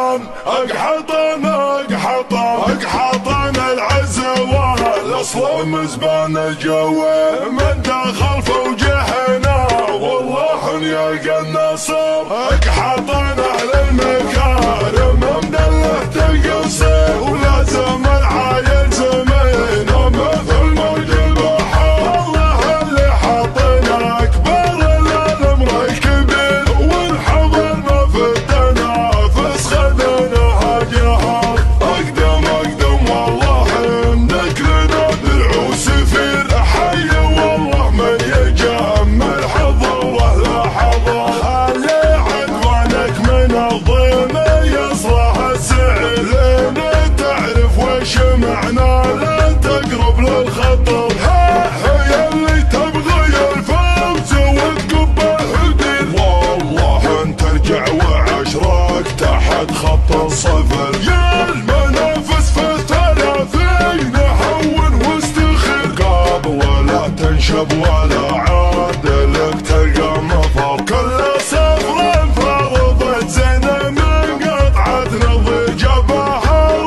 اقحطان اقحطان اقحطان اقحطان العزوة الاصل مزبان الجوي من دخل فوجهنا والله يلقى النصر اقحطان اهل المكارم مدله تقصير ولازم العايل زمين ومثل موج البحر الله اللي حطنا اكبر الامر الكبير ونحضرنا في التنافس خذناها جهر اقدم والله انك لنا درع وسفير حي والله من يجمل حضر واهله حضر خلي عدوانك من الضيم يصلح السعير لين تعرف وش معنى لا تقرب للخطر هي اللي تبغي الفوز وتقبه الدين والله ان ترجع وعشرك تحت خط الصفر يا المنافس في الثلاثين هون واستخر قابل ولا تنشب ولا عادلك تلقى مفر كل صفر فرضت زينه من قطعه نضج بحر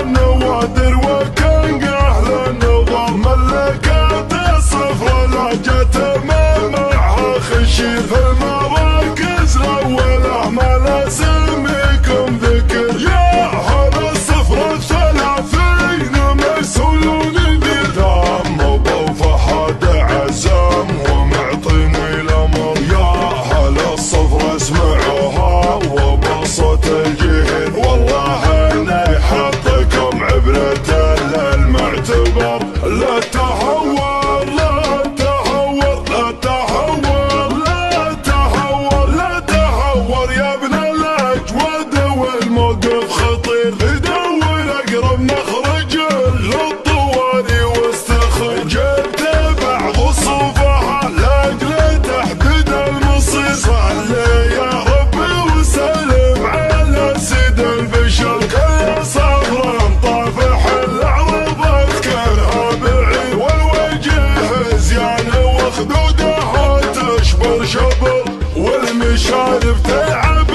النوادر وكان اهل النظر ملكت الصفر لا جت ما معها خشير في المراكز الاولى ما لازمكم ذكر يا هذا الصفر الثلاثين مسؤولون بير دم ابو فهد عزم ومعطيني الامر يا هلا الصفر اسمعوها وبسط الجهل والله اني حطكم عبرة للمعتبر لا تهور لا تهور لا تهور لا تهور لا تهور يا ابن الاجود والموقف خطير دور اقرب مخرج للطواري واستخرج جبت بعض الصفحة لاجل تحديد المصير صلي يا ربي وسلم على سيد البشر كل صبر طافح العرض كانها بعيد والوجه زيان وخدودها تشبر شبر والمشارف تلعب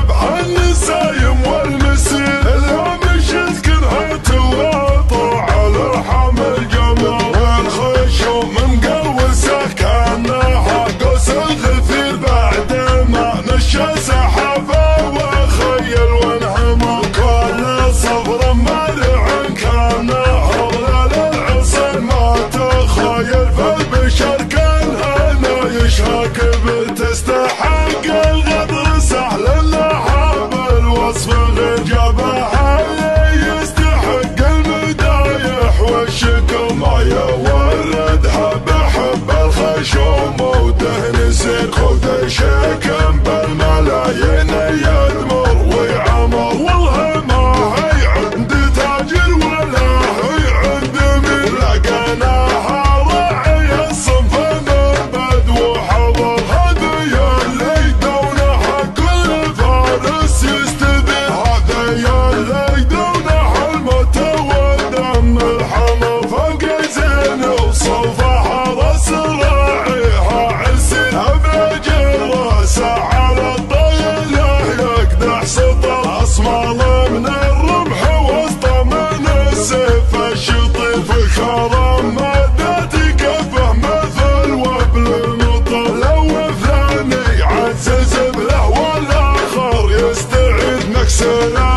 بهالنسايم والمسير اليوم شذكرها تواطع على حمل جمر والخشوم مقوسه كانها قوس الغفير بعد ما نشى سحابه وخيل وانهمر كل صفر مرع كان هضل للعصر ما تخيل فالبشر كان هنا يشهك بتستحق الغدر سهل لها بالوصف غير جابها اللي يستحق المدايح والشكر ما يوردها بحب الخشوم ودهن سير خذ شكم بالملايين يدمر ويعمر والله ما هي عند تاجر ولا هي عند مين لقيناها راعي الصنف من بدو حضر هذه اللي دونها كل فارس يستذير هذه اللي دونها الموت والدم الحمر فوق زين وصوفها راس راعيها عسير ابجر راسه على الطيله يقدح سطر اصمال من الرمح وسط من السيف الشطير في خرم مدت كفه مثل وبل المطر لو ثاني عزز بله والاخر يستعيد نكسره